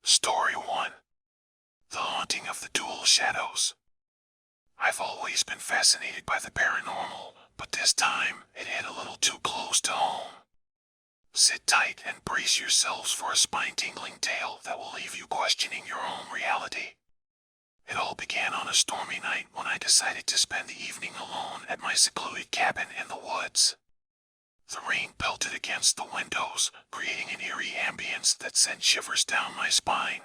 Story 1. The Haunting of the Dual Shadows. I've always been fascinated by the paranormal, but this time it hit a little too close to home. Sit tight and brace yourselves for a spine-tingling tale that will leave you questioning your own reality. It all began on a stormy night when I decided to spend the evening alone at my secluded cabin in the woods. The rain pelted against the windows, creating an eerie ambience that sent shivers down my spine.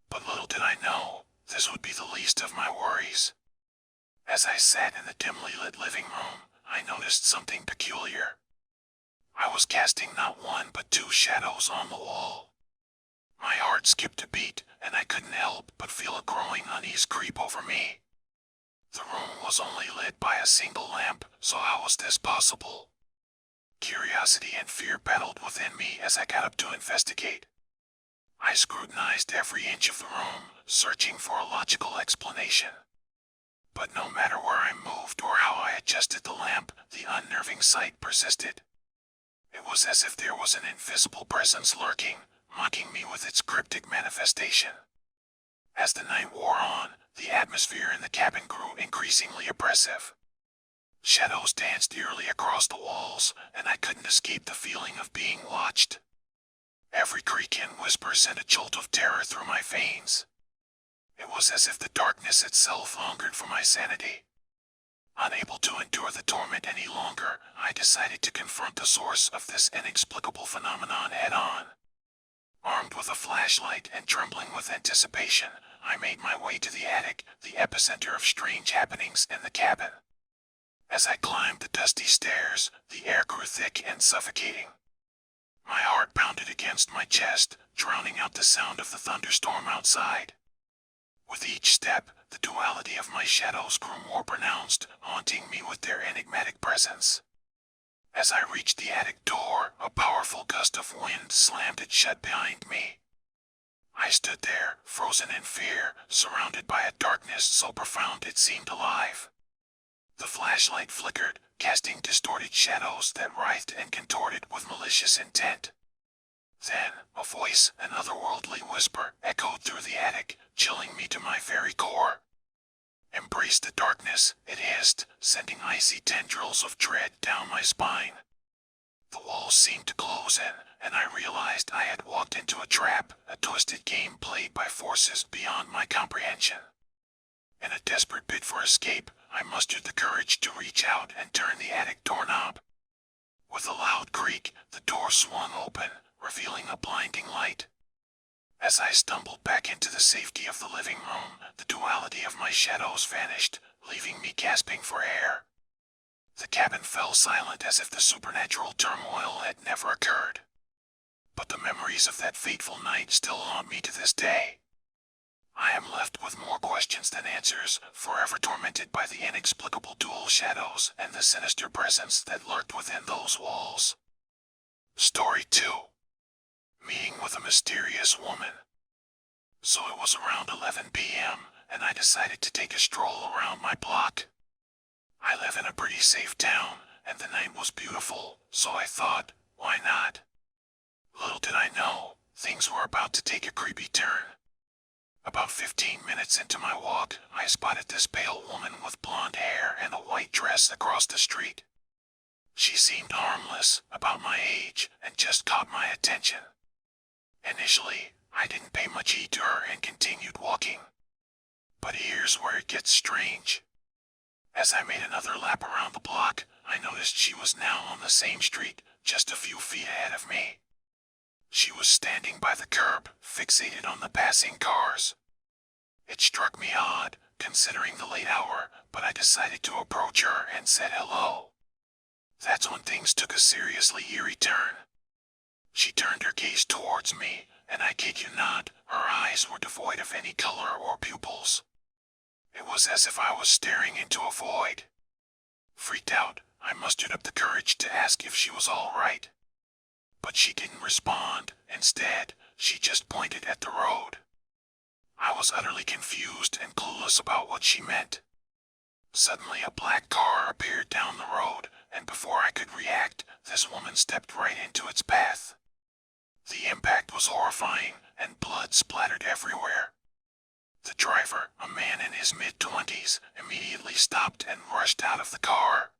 But little did I know, this would be the least of my worries. As I sat in the dimly lit living room, I noticed something peculiar. I was casting not one but two shadows on the wall. My heart skipped a beat, and I couldn't help but feel a growing unease creep over me. The room was only lit by a single lamp, so how was this possible? Curiosity and fear battled within me as I got up to investigate. I scrutinized every inch of the room, searching for a logical explanation. But no matter where I moved or how I adjusted the lamp, the unnerving sight persisted. It was as if there was an invisible presence lurking, mocking me with its cryptic manifestation. As the night wore on, the atmosphere in the cabin grew increasingly oppressive. Shadows danced eerily across the walls, and I couldn't escape the feeling of being watched. Every creak and whisper sent a jolt of terror through my veins. It was as if the darkness itself hungered for my sanity. Unable to endure the torment any longer, I decided to confront the source of this inexplicable phenomenon head-on. Armed with a flashlight and trembling with anticipation, I made my way to the attic, the epicenter of strange happenings in the cabin. As I climbed the dusty stairs, the air grew thick and suffocating. My heart pounded against my chest, drowning out the sound of the thunderstorm outside. With each step, the duality of my shadows grew more pronounced, haunting me with their enigmatic presence. As I reached the attic door, a powerful gust of wind slammed it shut behind me. I stood there, frozen in fear, surrounded by a darkness so profound it seemed alive. The flashlight flickered, casting distorted shadows that writhed and contorted with malicious intent. Then, a voice, an otherworldly whisper, echoed through the attic, chilling me to my very core. "Embrace the darkness," it hissed, sending icy tendrils of dread down my spine. The walls seemed to close in, and I realized I had walked into a trap, a twisted game played by forces beyond my comprehension. In a desperate bid for escape, I mustered the courage to reach out and turn the attic doorknob. With a loud creak, the door swung open, revealing a blinding light. As I stumbled back into the safety of the living room, the duality of my shadows vanished, leaving me gasping for air. The cabin fell silent as if the supernatural turmoil had never occurred. But the memories of that fateful night still haunt me to this day. I am left with more questions than answers, forever tormented by the inexplicable dual shadows and the sinister presence that lurked within those walls. Story 2. Meeting with a mysterious woman. So it was around 11 p.m., and I decided to take a stroll around my block. I live in a pretty safe town, and the night was beautiful, so I thought, why not? Little did I know, things were about to take a creepy turn. About 15 minutes into my walk, I spotted this pale woman with blonde hair and a white dress across the street. She seemed harmless, about my age, and just caught my attention. Initially, I didn't pay much heed to her and continued walking. But here's where it gets strange. As I made another lap around the block, I noticed she was now on the same street, just a few feet ahead of me. She was standing by the curb, fixated on the passing cars. It struck me odd, considering the late hour, but I decided to approach her and said hello. That's when things took a seriously eerie turn. She turned her gaze towards me, and I kid you not, her eyes were devoid of any color or pupils. It was as if I was staring into a void. Freaked out, I mustered up the courage to ask if she was all right. But she didn't respond. Instead, she just pointed at the road. I was utterly confused and clueless about what she meant. Suddenly a black car appeared down the road, and before I could react, this woman stepped right into its path. The impact was horrifying, and blood splattered everywhere. The driver, a man in his mid-20s, immediately stopped and rushed out of the car.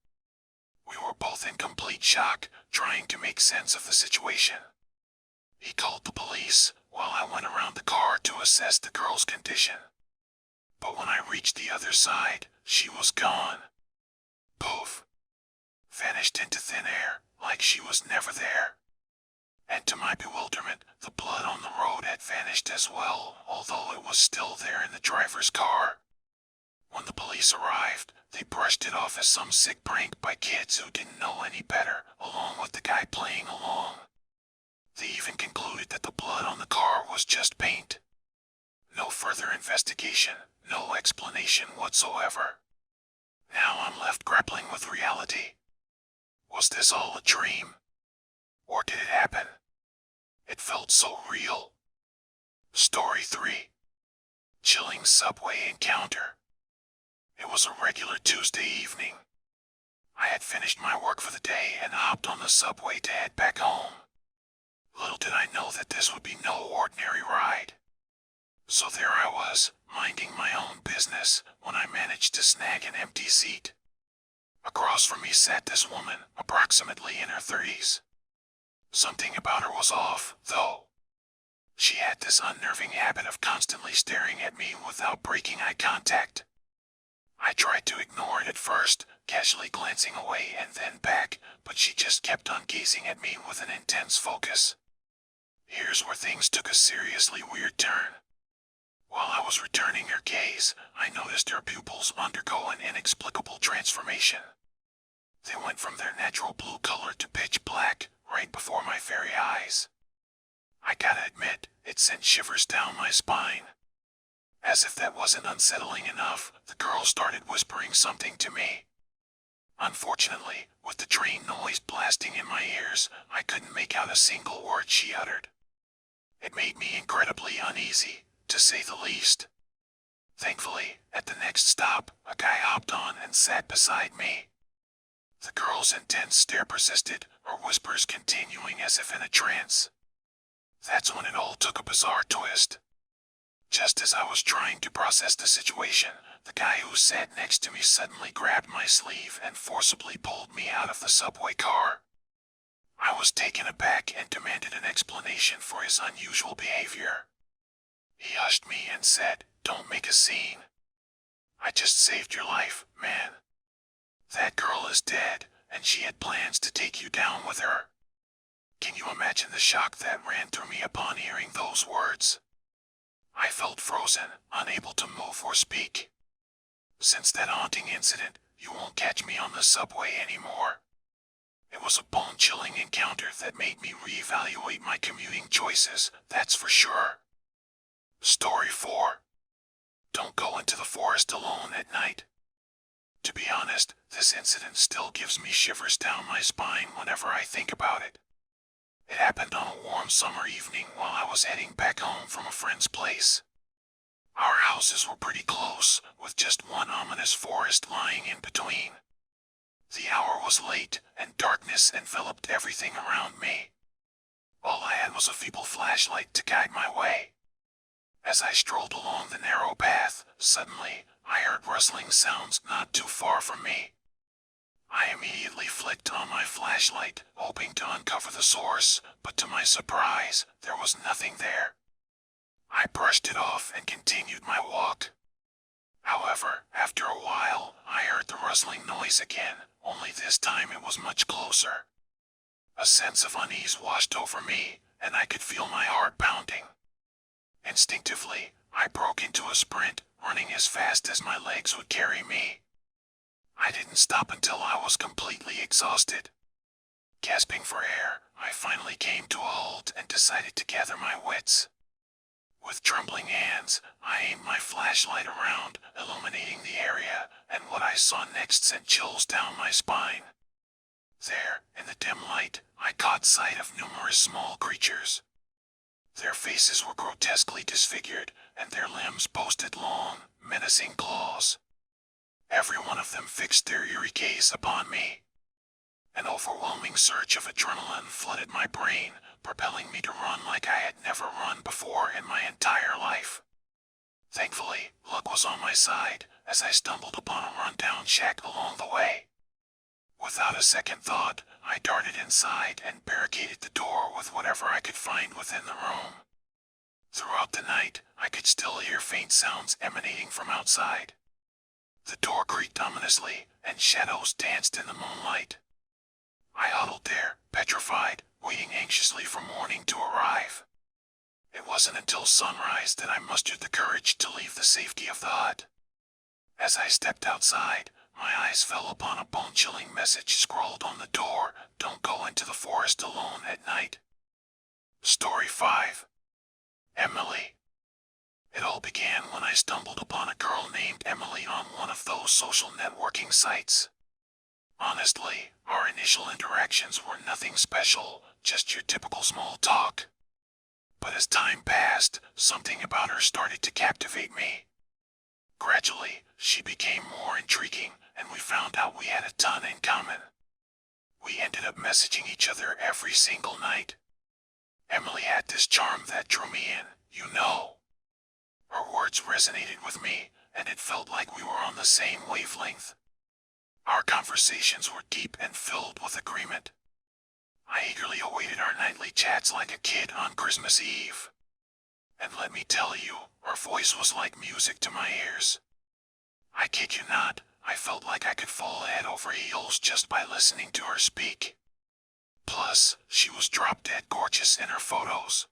We were both in complete shock, trying to make sense of the situation. He called the police, while I went around the car to assess the girl's condition. But when I reached the other side, she was gone. Poof. Vanished into thin air, like she was never there. And to my bewilderment, the blood on the road had vanished as well, although it was still there in the driver's car. When the police arrived, they brushed it off as some sick prank by kids who didn't know any better, along with the guy playing along. They even concluded that the blood on the car was just paint. No further investigation, no explanation whatsoever. Now I'm left grappling with reality. Was this all a dream? Or did it happen? It felt so real. Story 3. Chilling subway encounter. It was a regular Tuesday evening. I had finished my work for the day and hopped on the subway to head back home. Little did I know that this would be no ordinary ride. So there I was, minding my own business, when I managed to snag an empty seat. Across from me sat this woman, approximately in her 30s. Something about her was off, though. She had this unnerving habit of constantly staring at me without breaking eye contact. I tried to ignore it at first, casually glancing away and then back, but she just kept on gazing at me with an intense focus. Here's where things took a seriously weird turn. While I was returning her gaze, I noticed her pupils undergo an inexplicable transformation. They went from their natural blue color to pitch black, right before my very eyes. I gotta admit, it sent shivers down my spine. As if that wasn't unsettling enough, the girl started whispering something to me. Unfortunately, with the train noise blasting in my ears, I couldn't make out a single word she uttered. It made me incredibly uneasy, to say the least. Thankfully, at the next stop, a guy hopped on and sat beside me. The girl's intense stare persisted, her whispers continuing as if in a trance. That's when it all took a bizarre twist. Just as I was trying to process the situation, the guy who sat next to me suddenly grabbed my sleeve and forcibly pulled me out of the subway car. I was taken aback and demanded an explanation for his unusual behavior. He hushed me and said, "Don't make a scene. I just saved your life, man. That girl is dead, and she had plans to take you down with her." Can you imagine the shock that ran through me upon hearing those words? I felt frozen, unable to move or speak. Since that haunting incident, you won't catch me on the subway anymore. It was a bone-chilling encounter that made me reevaluate my commuting choices, that's for sure. Story 4. Don't go into the forest alone at night. To be honest, this incident still gives me shivers down my spine whenever I think about it. It happened on a warm summer evening while I was heading back home from a friend's place. Our houses were pretty close, with just one ominous forest lying in between. The hour was late, and darkness enveloped everything around me. All I had was a feeble flashlight to guide my way. As I strolled along the narrow path, suddenly, I heard rustling sounds not too far from me. I immediately flicked on my flashlight, hoping to uncover the source, but to my surprise, there was nothing there. I brushed it off and continued my walk. However, after a while, I heard the rustling noise again, only this time it was much closer. A sense of unease washed over me, and I could feel my heart pounding. Instinctively, I broke into a sprint, running as fast as my legs would carry me. I didn't stop until I was completely exhausted. Gasping for air, I finally came to a halt and decided to gather my wits. With trembling hands, I aimed my flashlight around, illuminating the area, and what I saw next sent chills down my spine. There, in the dim light, I caught sight of numerous small creatures. Their faces were grotesquely disfigured, and their limbs boasted long, menacing claws. Every one of them fixed their eerie gaze upon me. An overwhelming surge of adrenaline flooded my brain, propelling me to run like I had never run before in my entire life. Thankfully, luck was on my side, as I stumbled upon a rundown shack along the way. Without a second thought, I darted inside and barricaded the door with whatever I could find within the room. Throughout the night, I could still hear faint sounds emanating from outside. The door creaked ominously, and shadows danced in the moonlight. I huddled there, petrified, waiting anxiously for morning to arrive. It wasn't until sunrise that I mustered the courage to leave the safety of the hut. As I stepped outside, my eyes fell upon a bone-chilling message scrawled on the door: "Don't go into the forest alone at night." Story 5. Emily. It all began when I stumbled upon a girl named Emily on one of those social networking sites. Honestly, our initial interactions were nothing special, just your typical small talk. But as time passed, something about her started to captivate me. Gradually, she became more intriguing, and we found out we had a ton in common. We ended up messaging each other every single night. Emily had this charm that drew me in, you know. Her words resonated with me, and it felt like we were on the same wavelength. Our conversations were deep and filled with agreement. I eagerly awaited our nightly chats like a kid on Christmas Eve. And let me tell you, her voice was like music to my ears. I kid you not, I felt like I could fall head over heels just by listening to her speak. Plus, she was drop-dead gorgeous in her photos.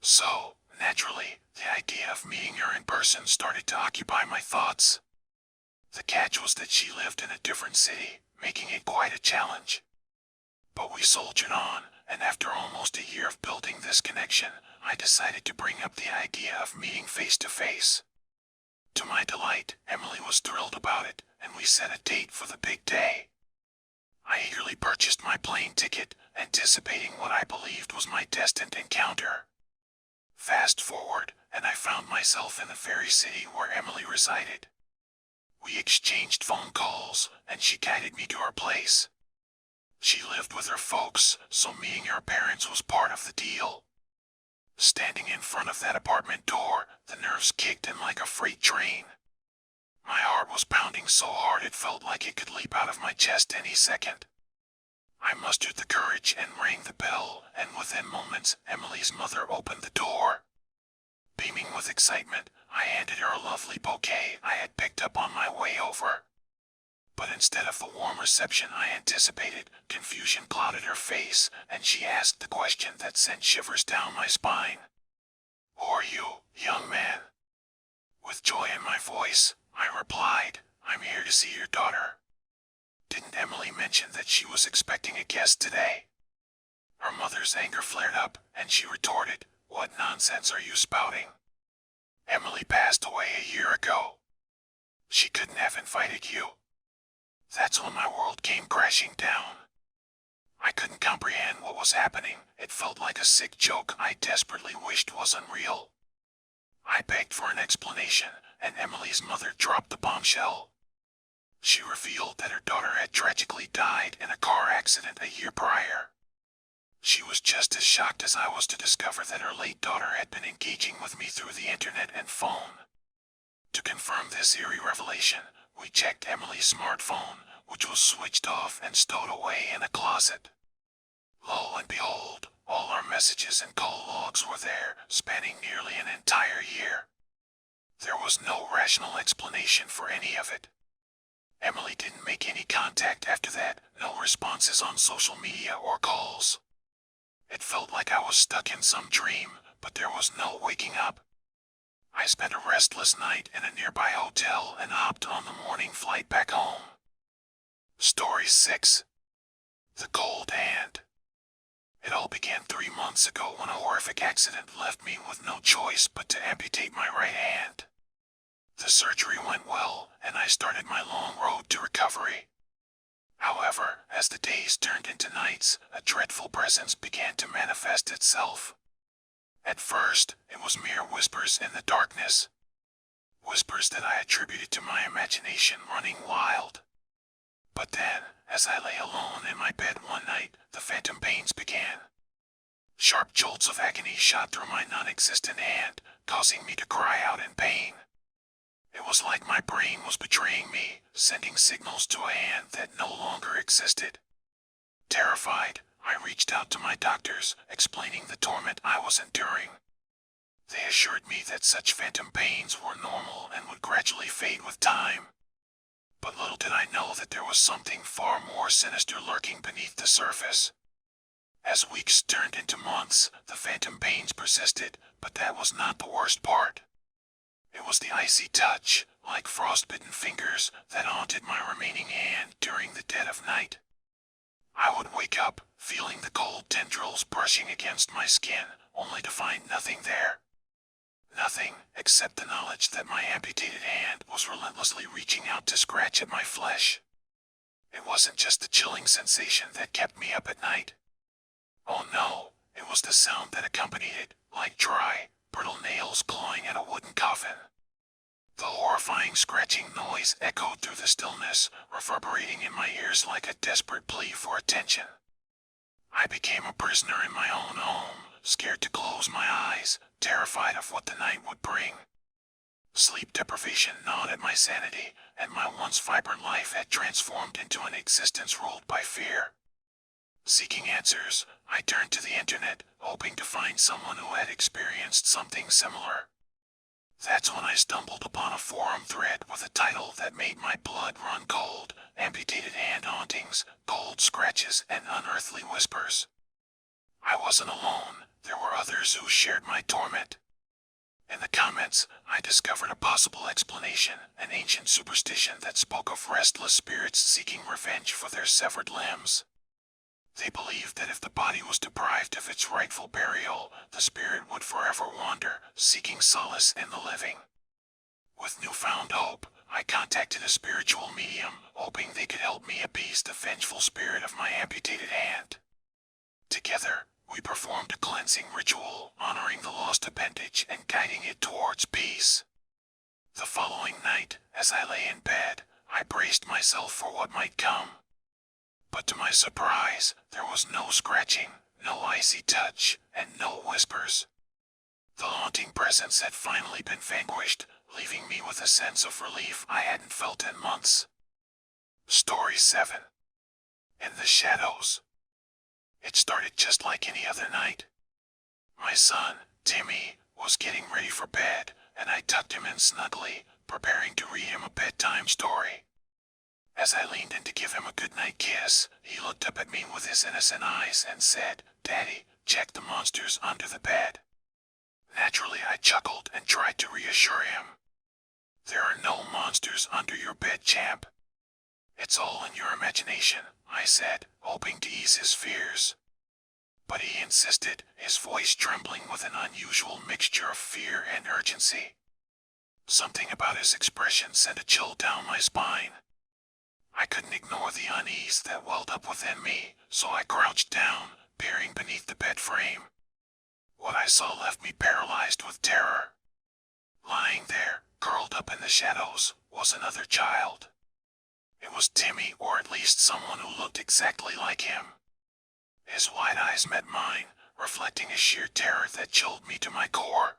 So, naturally, the idea of meeting her in person started to occupy my thoughts. The catch was that she lived in a different city, making it quite a challenge. But we soldiered on, and after almost a year of building this connection, I decided to bring up the idea of meeting face to face. To my delight, Emily was thrilled about it, and we set a date for the big day. I eagerly purchased my plane ticket, anticipating what I believed was my destined encounter. Fast forward, and I found myself in the very city where Emily resided. We exchanged phone calls, and she guided me to her place. She lived with her folks, so meeting her parents was part of the deal. Standing in front of that apartment door, the nerves kicked in like a freight train. My heart was pounding so hard it felt like it could leap out of my chest any second. I mustered the courage and rang the bell, and within moments, Emily's mother opened the door. Beaming with excitement, I handed her a lovely bouquet I had picked up on my way over. But instead of the warm reception I anticipated, confusion clouded her face, and she asked the question that sent shivers down my spine. "Who are you, young man?" With joy in my voice, I replied, "I'm here to see your daughter." Didn't Emily mention that she was expecting a guest today? Her mother's anger flared up, and she retorted, "What nonsense are you spouting? Emily passed away a year ago. She couldn't have invited you." That's when my world came crashing down. I couldn't comprehend what was happening. It felt like a sick joke I desperately wished wasn't real. I begged for an explanation, and Emily's mother dropped the bombshell. She revealed that her daughter had tragically died in a car accident a year prior. She was just as shocked as I was to discover that her late daughter had been engaging with me through the internet and phone. To confirm this eerie revelation, we checked Emily's smartphone, which was switched off and stowed away in a closet. Lo and behold, all our messages and call logs were there, spanning nearly an entire year. There was no rational explanation for any of it. Emily didn't make any contact after that, no responses on social media or calls. It felt like I was stuck in some dream, but there was no waking up. I spent a restless night in a nearby hotel and hopped on the morning flight back home. Story 6. The Cold Hand. It all began 3 months ago when a horrific accident left me with no choice but to amputate my right hand. The surgery went well, and I started my long road to recovery. However, as the days turned into nights, a dreadful presence began to manifest itself. At first, it was mere whispers in the darkness. Whispers that I attributed to my imagination running wild. But then, as I lay alone in my bed one night, the phantom pains began. Sharp jolts of agony shot through my non-existent hand, causing me to cry out in pain. It was like my brain was betraying me, sending signals to a hand that no longer existed. Terrified, I reached out to my doctors, explaining the torment I was enduring. They assured me that such phantom pains were normal and would gradually fade with time. But little did I know that there was something far more sinister lurking beneath the surface. As weeks turned into months, the phantom pains persisted, but that was not the worst part. It was the icy touch, like frostbitten fingers, that haunted my remaining hand during the dead of night. I would wake up, feeling the cold tendrils brushing against my skin, only to find nothing there. Nothing, except the knowledge that my amputated hand was relentlessly reaching out to scratch at my flesh. It wasn't just the chilling sensation that kept me up at night. Oh no, it was the sound that accompanied it, like dry, brittle nails clawing at a wooden coffin. The horrifying scratching noise echoed through the stillness, reverberating in my ears like a desperate plea for attention. I became a prisoner in my own home, scared to close my eyes, terrified of what the night would bring. Sleep deprivation gnawed at my sanity, and my once vibrant life had transformed into an existence ruled by fear. Seeking answers, I turned to the internet, hoping to find someone who had experienced something similar. That's when I stumbled upon a forum thread with a title that made my blood run cold: amputated hand hauntings, cold scratches, and unearthly whispers. I wasn't alone. There were others who shared my torment. In the comments, I discovered a possible explanation, an ancient superstition that spoke of restless spirits seeking revenge for their severed limbs. They believed that if the body was deprived of its rightful burial, the spirit would forever wander, seeking solace in the living. With newfound hope, I contacted a spiritual medium, hoping they could help me appease the vengeful spirit of my amputated hand. Together, we performed a cleansing ritual, honoring the lost appendage and guiding it towards peace. The following night, as I lay in bed, I braced myself for what might come. But to my surprise, there was no scratching, no icy touch, and no whispers. The haunting presence had finally been vanquished, leaving me with a sense of relief I hadn't felt in months. Story 7. In the Shadows. It started just like any other night. My son, Timmy, was getting ready for bed, and I tucked him in snugly, preparing to read him a bedtime story. As I leaned in to give him a goodnight kiss, he looked up at me with his innocent eyes and said, "Daddy, check the monsters under the bed." Naturally, I chuckled and tried to reassure him. "There are no monsters under your bed, champ. It's all in your imagination," I said, hoping to ease his fears. But he insisted, his voice trembling with an unusual mixture of fear and urgency. Something about his expression sent a chill down my spine. I couldn't ignore the unease that welled up within me, so I crouched down, peering beneath the bed frame. What I saw left me paralyzed with terror. Lying there, curled up in the shadows, was another child. It was Timmy, or at least someone who looked exactly like him. His wide eyes met mine, reflecting a sheer terror that chilled me to my core.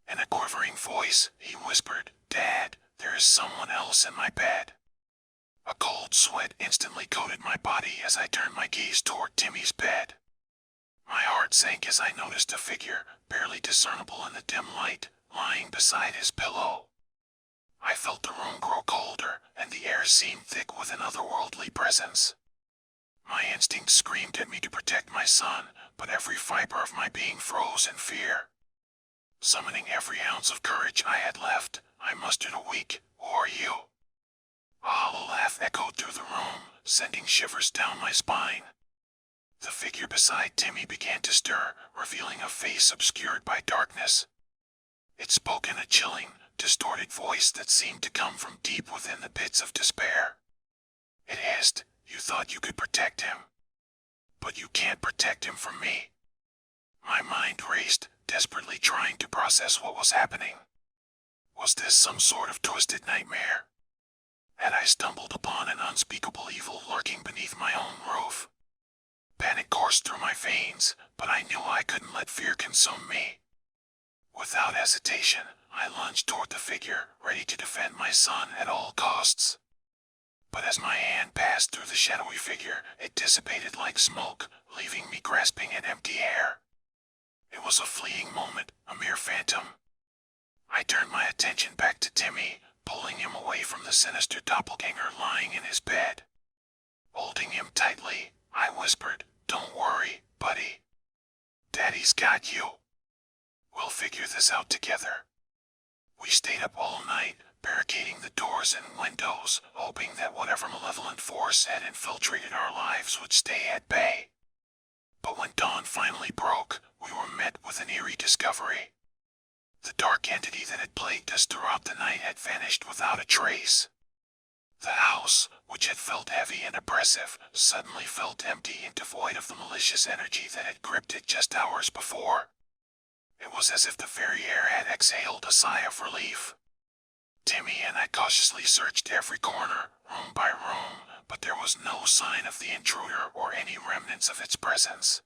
In a quivering voice, he whispered, "Dad, there is someone else in my bed." A cold sweat instantly coated my body as I turned my gaze toward Timmy's bed. My heart sank as I noticed a figure, barely discernible in the dim light, lying beside his pillow. I felt the room grow colder, and the air seemed thick with an otherworldly presence. My instinct screamed at me to protect my son, but every fiber of my being froze in fear. Summoning every ounce of courage I had left, I mustered a weak, "Who are you?" A hollow laugh echoed through the room, sending shivers down my spine. The figure beside Timmy began to stir, revealing a face obscured by darkness. It spoke in a chilling, distorted voice that seemed to come from deep within the pits of despair. It hissed, "You thought you could protect him. But you can't protect him from me." My mind raced, desperately trying to process what was happening. Was this some sort of twisted nightmare? Had I stumbled upon an unspeakable evil lurking beneath my own roof? Panic coursed through my veins, but I knew I couldn't let fear consume me. Without hesitation, I lunged toward the figure, ready to defend my son at all costs. But as my hand passed through the shadowy figure, it dissipated like smoke, leaving me grasping at empty air. It was a fleeting moment, a mere phantom. I turned my attention back to Timmy, pulling him away from the sinister doppelganger lying in his bed. Holding him tightly, I whispered, "Don't worry, buddy. Daddy's got you. We'll figure this out together." We stayed up all night, barricading the doors and windows, hoping that whatever malevolent force had infiltrated our lives would stay at bay. But when dawn finally broke, we were met with an eerie discovery. The dark entity that had plagued us throughout the night had vanished without a trace. The house, which had felt heavy and oppressive, suddenly felt empty and devoid of the malicious energy that had gripped it just hours before. It was as if the very air had exhaled a sigh of relief. Timmy and I cautiously searched every corner, room by room, but there was no sign of the intruder or any remnants of its presence.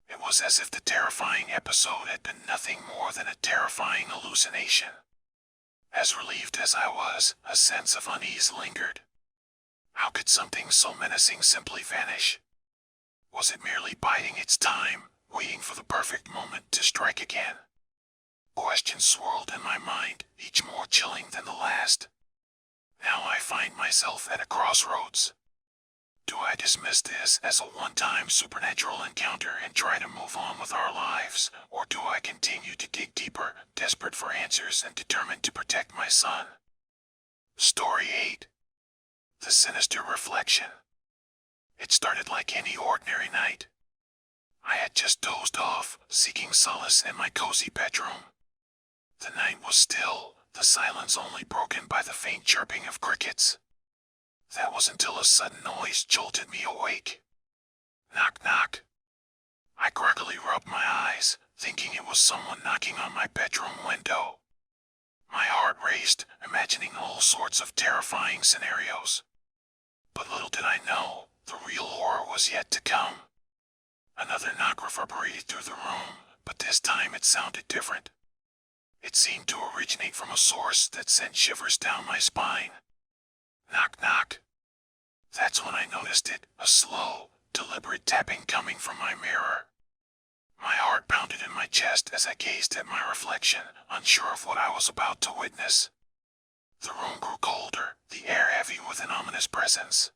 It was as if the terrifying episode had been nothing more than a terrifying hallucination. As relieved as I was, a sense of unease lingered. How could something so menacing simply vanish? Was it merely biding its time, waiting for the perfect moment to strike again? Questions swirled in my mind, each more chilling than the last. Now I find myself at a crossroads. Do I dismiss this as a one-time supernatural encounter and try to move on with our lives, or do I continue to dig deeper, desperate for answers and determined to protect my son? Story 8. The Sinister Reflection. It started like any ordinary night. I had just dozed off, seeking solace in my cozy bedroom. The night was still, the silence only broken by the faint chirping of crickets. That was until a sudden noise jolted me awake. Knock, knock. I groggily rubbed my eyes, thinking it was someone knocking on my bedroom window. My heart raced, imagining all sorts of terrifying scenarios. But little did I know, the real horror was yet to come. Another knock reverberated through the room, but this time it sounded different. It seemed to originate from a source that sent shivers down my spine. Knock, knock. That's when I noticed it, a slow, deliberate tapping coming from my mirror. My heart pounded in my chest as I gazed at my reflection, unsure of what I was about to witness. The room grew colder, the air heavy with an ominous presence.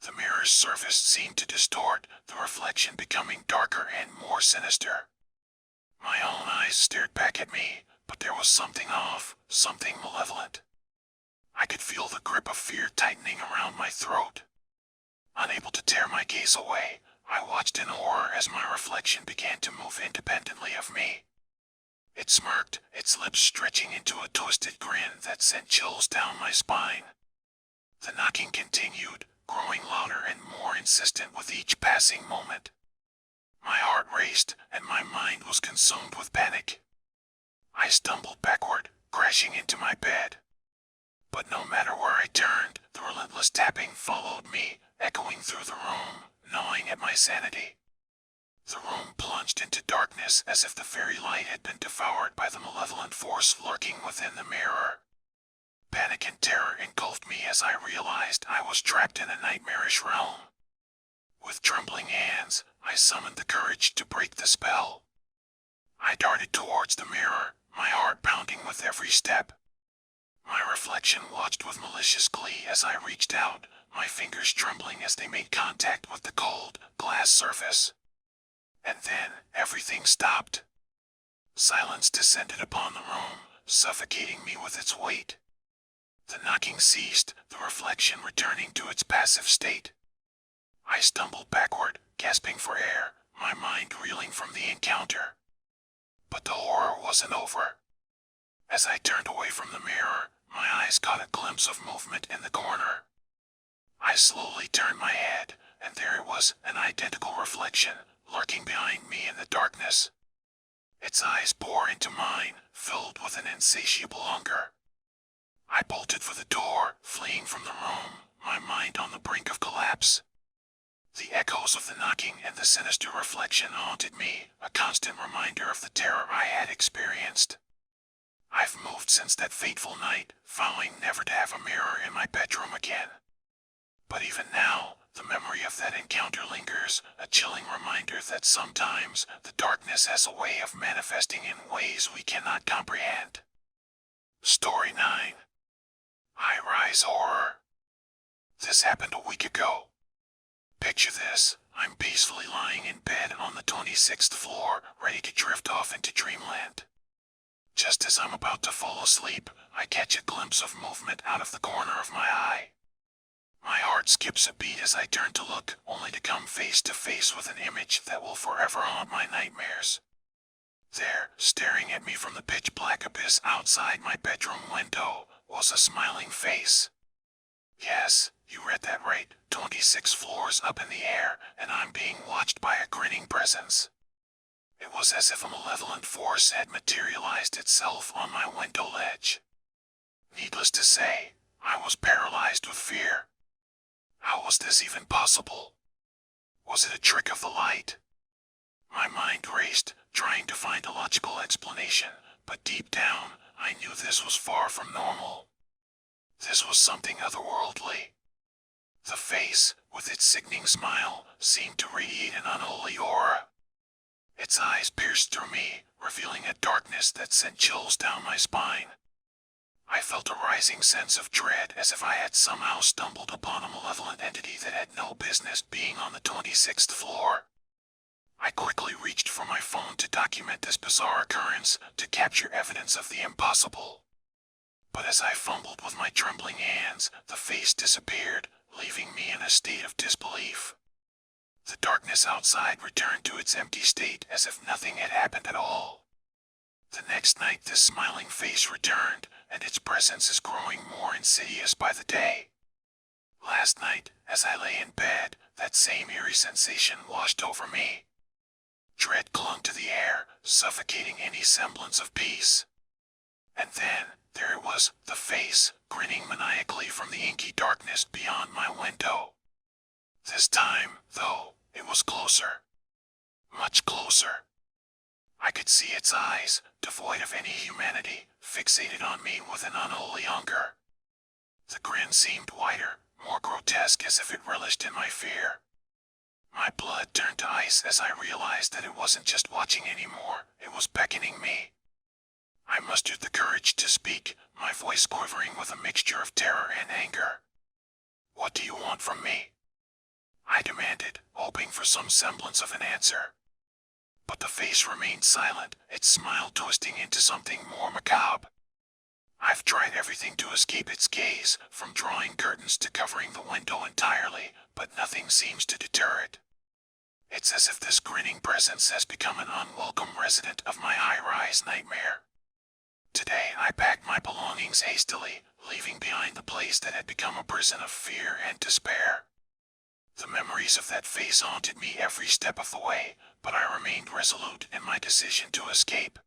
The mirror's surface seemed to distort, the reflection becoming darker and more sinister. My own eyes stared back at me, but there was something off, something malevolent. I could feel the grip of fear tightening around my throat. Unable to tear my gaze away, I watched in horror as my reflection began to move independently of me. It smirked, its lips stretching into a twisted grin that sent chills down my spine. The knocking continued, growing louder and more insistent with each passing moment. My heart raced, and my mind was consumed with panic. I stumbled backward, crashing into my bed. But no matter where I turned, the relentless tapping followed me, echoing through the room, gnawing at my sanity. The room plunged into darkness as if the very light had been devoured by the malevolent force lurking within the mirror. Panic and terror engulfed me as I realized I was trapped in a nightmarish realm. With trembling hands, I summoned the courage to break the spell. I darted towards the mirror, my heart pounding with every step. My reflection watched with malicious glee as I reached out, my fingers trembling as they made contact with the cold, glass surface. And then, everything stopped. Silence descended upon the room, suffocating me with its weight. The knocking ceased, the reflection returning to its passive state. I stumbled backward, gasping for air, my mind reeling from the encounter. But the horror wasn't over. As I turned away from the mirror, my eyes caught a glimpse of movement in the corner. I slowly turned my head, and there it was, an identical reflection, lurking behind me in the darkness. Its eyes bore into mine, filled with an insatiable hunger. I bolted for the door, fleeing from the room, my mind on the brink of collapse. The echoes of the knocking and the sinister reflection haunted me, a constant reminder of the terror I had experienced. I've moved since that fateful night, vowing never to have a mirror in my bedroom again. But even now, the memory of that encounter lingers, a chilling reminder that sometimes the darkness has a way of manifesting in ways we cannot comprehend. Story 9. High-rise horror. This happened a week ago. Picture this, I'm peacefully lying in bed on the 26th floor, ready to drift off into dreamland. Just as I'm about to fall asleep, I catch a glimpse of movement out of the corner of my eye. My heart skips a beat as I turn to look, only to come face to face with an image that will forever haunt my nightmares. There, staring at me from the pitch-black abyss outside my bedroom window, was a smiling face. Yes, you read that right, 26 floors up in the air, and I'm being watched by a grinning presence. It was as if a malevolent force had materialized itself on my window ledge. Needless to say, I was paralyzed with fear. How was this even possible? Was it a trick of the light? My mind raced, trying to find a logical explanation, but deep down, I knew this was far from normal. This was something otherworldly. The face, with its sickening smile, seemed to radiate an unholy aura. Its eyes pierced through me, revealing a darkness that sent chills down my spine. I felt a rising sense of dread, as if I had somehow stumbled upon a malevolent entity that had no business being on the 26th floor. I quickly reached for my phone to document this bizarre occurrence, to capture evidence of the impossible. But as I fumbled with my trembling hands, the face disappeared, leaving me in a state of disbelief. The darkness outside returned to its empty state as if nothing had happened at all. The next night this smiling face returned, and its presence is growing more insidious by the day. Last night, as I lay in bed, that same eerie sensation washed over me. Dread clung to the air, suffocating any semblance of peace. And then, there it was, the face, grinning maniacally from the inky darkness beyond my window. This time, though, it was closer. Much closer. I could see its eyes, devoid of any humanity, fixated on me with an unholy hunger. The grin seemed wider, more grotesque, as if it relished in my fear. My blood turned to ice as I realized that it wasn't just watching anymore, it was beckoning me. I mustered the courage to speak, my voice quivering with a mixture of terror and anger. "What do you want from me?" I demanded, hoping for some semblance of an answer. But the face remained silent, its smile twisting into something more macabre. I've tried everything to escape its gaze, from drawing curtains to covering the window entirely, but nothing seems to deter it. It's as if this grinning presence has become an unwelcome resident of my high-rise nightmare. Today I packed my belongings hastily, leaving behind the place that had become a prison of fear and despair. The memories of that face haunted me every step of the way, but I remained resolute in my decision to escape.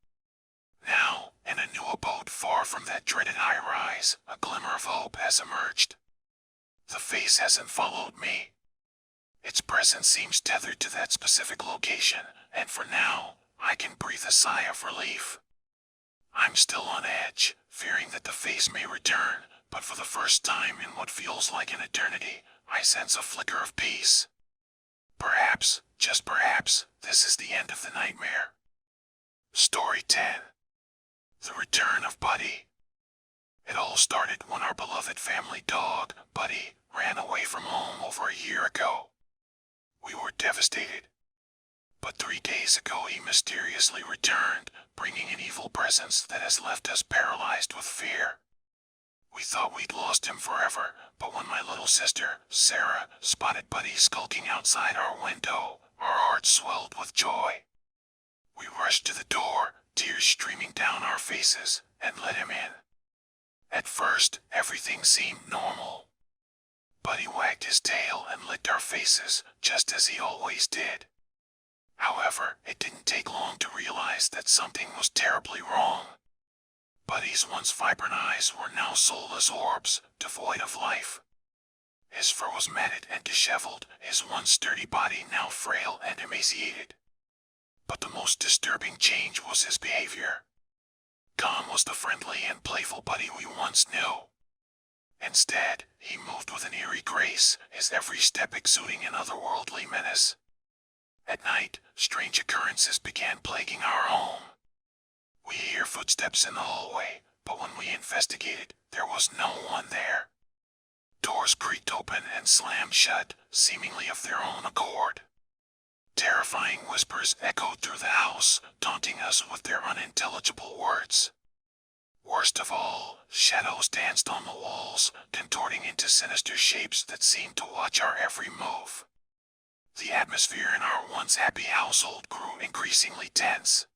Now, in a new abode far from that dreaded high-rise, a glimmer of hope has emerged. The face hasn't followed me. Its presence seems tethered to that specific location, and for now, I can breathe a sigh of relief. I'm still on edge, fearing that the face may return, but for the first time in what feels like an eternity, I sense a flicker of peace. Perhaps, just perhaps, this is the end of the nightmare. Story 10. The Return of Buddy. It all started when our beloved family dog, Buddy, ran away from home over a year ago. We were devastated. But 3 days ago he mysteriously returned, bringing an evil presence that has left us paralyzed with fear. We thought we'd lost him forever, but when my little sister, Sarah, spotted Buddy skulking outside our window, our hearts swelled with joy. We rushed to the door, tears streaming down our faces, and let him in. At first, everything seemed normal. Buddy wagged his tail and licked our faces, just as he always did. However, it didn't take long to realize that something was terribly wrong. Buddy's once vibrant eyes were now soulless orbs, devoid of life. His fur was matted and disheveled, his once sturdy body now frail and emaciated. But the most disturbing change was his behavior. Gone was the friendly and playful Buddy we once knew. Instead, he moved with an eerie grace, his every step exuding an otherworldly menace. At night, strange occurrences began plaguing our home. We hear footsteps in the hallway, but when we investigated, there was no one there. Doors creaked open and slammed shut, seemingly of their own accord. Terrifying whispers echoed through the house, taunting us with their unintelligible words. Worst of all, shadows danced on the walls, contorting into sinister shapes that seemed to watch our every move. The atmosphere in our once happy household grew increasingly tense.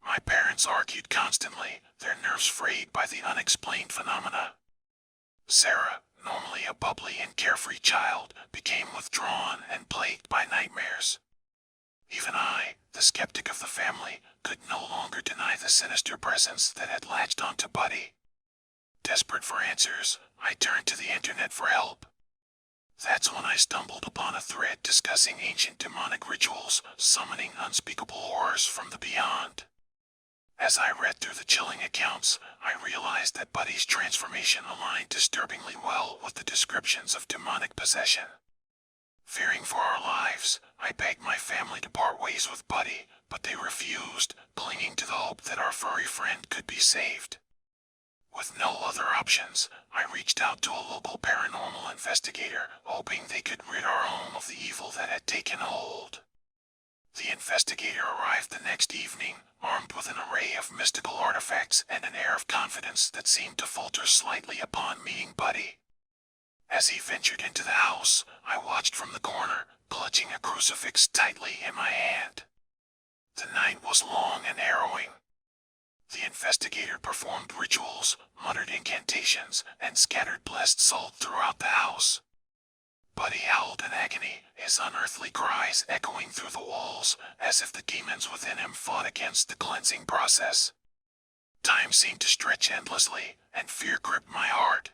My parents argued constantly, their nerves frayed by the unexplained phenomena. Sarah, normally a bubbly and carefree child, became withdrawn and plagued by nightmares. Even I, the skeptic of the family, could no longer deny the sinister presence that had latched onto Buddy. Desperate for answers, I turned to the internet for help. That's when I stumbled upon a thread discussing ancient demonic rituals, summoning unspeakable horrors from the beyond. As I read through the chilling accounts, I realized that Buddy's transformation aligned disturbingly well with the descriptions of demonic possession. Fearing for our lives, I begged my family to part ways with Buddy, but they refused, clinging to the hope that our furry friend could be saved. With no other options, I reached out to a local paranormal investigator, hoping they could rid our home of the evil that had taken hold. The investigator arrived the next evening, armed with an array of mystical artifacts and an air of confidence that seemed to falter slightly upon meeting Buddy. As he ventured into the house, I watched from the corner, clutching a crucifix tightly in my hand. The night was long and harrowing. The investigator performed rituals, muttered incantations, and scattered blessed salt throughout the house. Buddy howled in agony, his unearthly cries echoing through the walls, as if the demons within him fought against the cleansing process. Time seemed to stretch endlessly, and fear gripped my heart.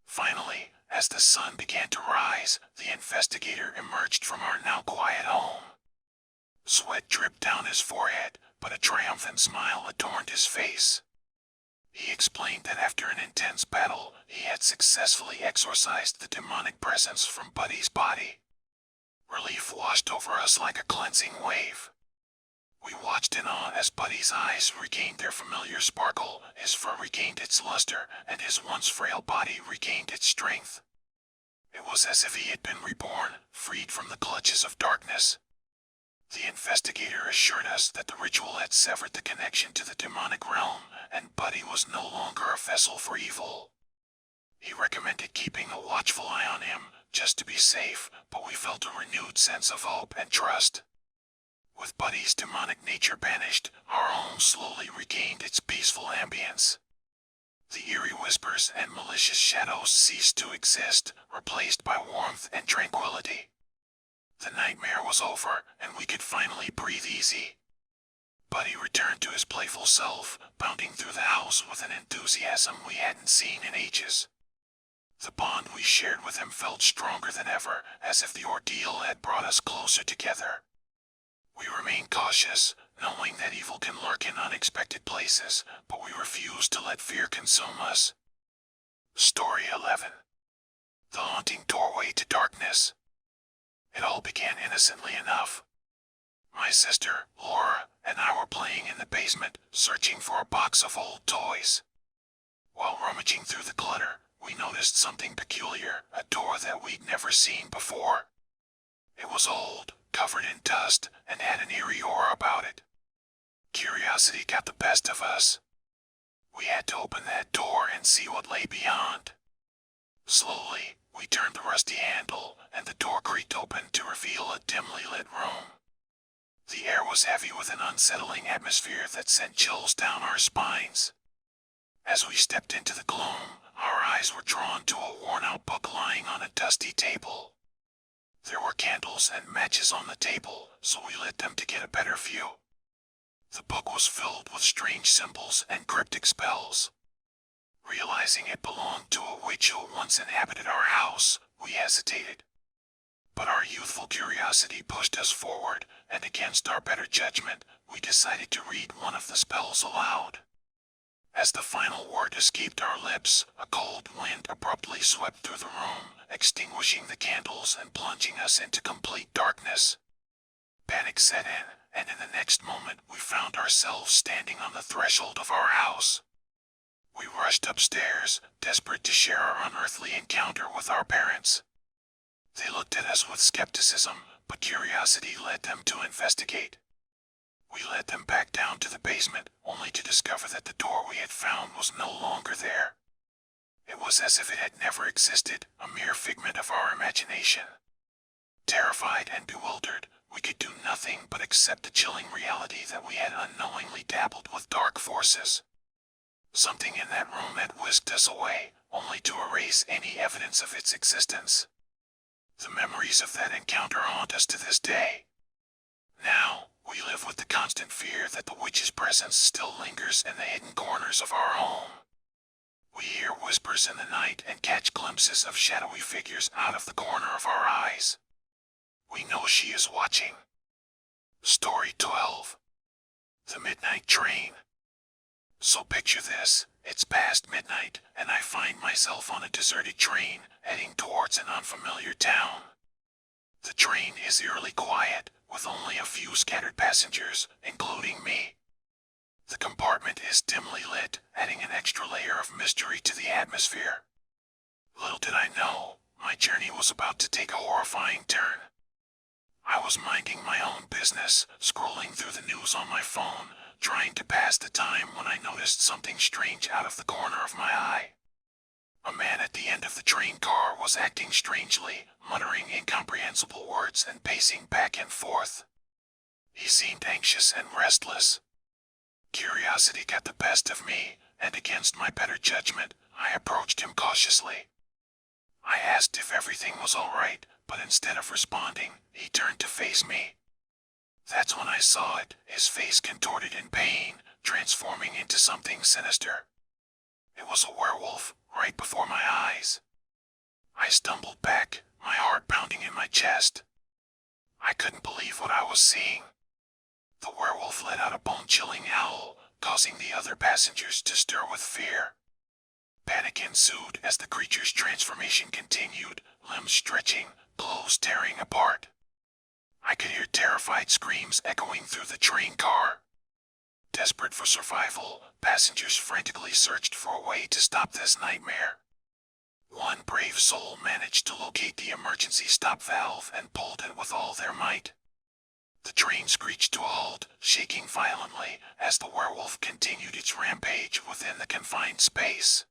Finally, as the sun began to rise, the investigator emerged from our now quiet home. Sweat dripped down his forehead, but a triumphant smile adorned his face. He explained that after an intense battle, he had successfully exorcised the demonic presence from Buddy's body. Relief washed over us like a cleansing wave. We watched in awe as Buddy's eyes regained their familiar sparkle, his fur regained its luster, and his once frail body regained its strength. It was as if he had been reborn, freed from the clutches of darkness. The investigator assured us that the ritual had severed the connection to the demonic realm, and Buddy was no longer a vessel for evil. He recommended keeping a watchful eye on him, just to be safe, but we felt a renewed sense of hope and trust. With Buddy's demonic nature banished, our home slowly regained its peaceful ambience. The eerie whispers and malicious shadows ceased to exist, replaced by warmth and tranquility. The nightmare was over, and we could finally breathe easy. Buddy returned to his playful self, bounding through the house with an enthusiasm we hadn't seen in ages. The bond we shared with him felt stronger than ever, as if the ordeal had brought us closer together. We remain cautious, knowing that evil can lurk in unexpected places, but we refuse to let fear consume us. Story 11. The Haunting Doorway to Darkness. It all began innocently enough. My sister, Laura, and I were playing in the basement, searching for a box of old toys. While rummaging through the clutter, we noticed something peculiar, a door that we'd never seen before. It was old, covered in dust, and had an eerie aura about it. Curiosity got the best of us. We had to open that door and see what lay beyond. Slowly, we turned the rusty handle, and the door creaked open to reveal a dimly lit room. The air was heavy with an unsettling atmosphere that sent chills down our spines. As we stepped into the gloom, our eyes were drawn to a worn-out book lying on a dusty table. There were candles and matches on the table, so we lit them to get a better view. The book was filled with strange symbols and cryptic spells. Realizing it belonged to a witch who once inhabited our house, we hesitated. But our youthful curiosity pushed us forward, and against our better judgment, we decided to read one of the spells aloud. As the final word escaped our lips, a cold wind abruptly swept through the room, extinguishing the candles and plunging us into complete darkness. Panic set in, and in the next moment we found ourselves standing on the threshold of our house. We rushed upstairs, desperate to share our unearthly encounter with our parents. They looked at us with skepticism, but curiosity led them to investigate. We led them back down to the basement, only to discover that the door we had found was no longer there. It was as if it had never existed, a mere figment of our imagination. Terrified and bewildered, we could do nothing but accept the chilling reality that we had unknowingly dabbled with dark forces. Something in that room had whisked us away, only to erase any evidence of its existence. The memories of that encounter haunt us to this day. Now, we live with the constant fear that the witch's presence still lingers in the hidden corners of our home. We hear whispers in the night and catch glimpses of shadowy figures out of the corner of our eyes. We know she is watching. Story 12. The Midnight Train. So picture this, it's past midnight, and I find myself on a deserted train, heading towards an unfamiliar town. The train is eerily quiet, with only a few scattered passengers, including me. The compartment is dimly lit, adding an extra layer of mystery to the atmosphere. Little did I know, my journey was about to take a horrifying turn. I was minding my own business, scrolling through the news on my phone, trying to pass the time when I noticed something strange out of the corner of my eye. A man at the end of the train car was acting strangely, muttering incomprehensible words and pacing back and forth. He seemed anxious and restless. Curiosity got the best of me, and against my better judgment, I approached him cautiously. I asked if everything was all right, but instead of responding, he turned to face me. That's when I saw it, his face contorted in pain, transforming into something sinister. It was a werewolf, right before my eyes. I stumbled back, my heart pounding in my chest. I couldn't believe what I was seeing. The werewolf let out a bone-chilling howl, causing the other passengers to stir with fear. Panic ensued as the creature's transformation continued, limbs stretching, clothes tearing apart. I could hear terrified screams echoing through the train car. Desperate for survival, passengers frantically searched for a way to stop this nightmare. One brave soul managed to locate the emergency stop valve and pulled it with all their might. The train screeched to a halt, shaking violently as the werewolf continued its rampage within the confined space.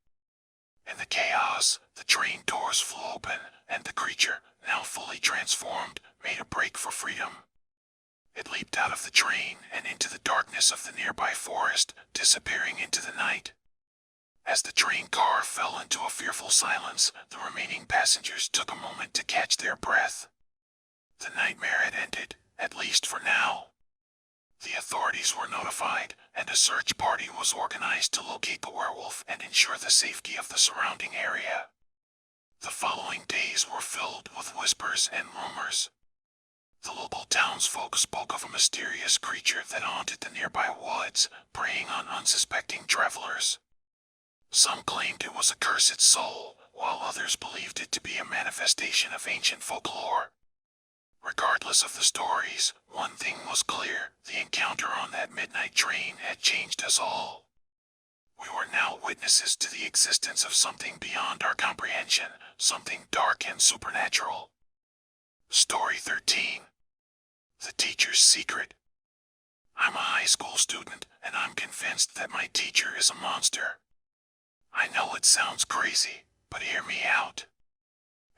In the chaos, the train doors flew open, and the creature, now fully transformed, made a break for freedom. It leaped out of the train and into the darkness of the nearby forest, disappearing into the night. As the train car fell into a fearful silence, the remaining passengers took a moment to catch their breath. The nightmare had ended, at least for now. The authorities were notified, and a search party was organized to locate the werewolf and ensure the safety of the surrounding area. The following days were filled with whispers and rumors. The local townsfolk spoke of a mysterious creature that haunted the nearby woods, preying on unsuspecting travelers. Some claimed it was a cursed soul, while others believed it to be a manifestation of ancient folklore. Regardless of the stories, one thing was clear: the encounter on that midnight train had changed us all. We were now witnesses to the existence of something beyond our comprehension, something dark and supernatural. Story 13. The Teacher's Secret. I'm a high school student, and I'm convinced that my teacher is a monster. I know it sounds crazy, but hear me out.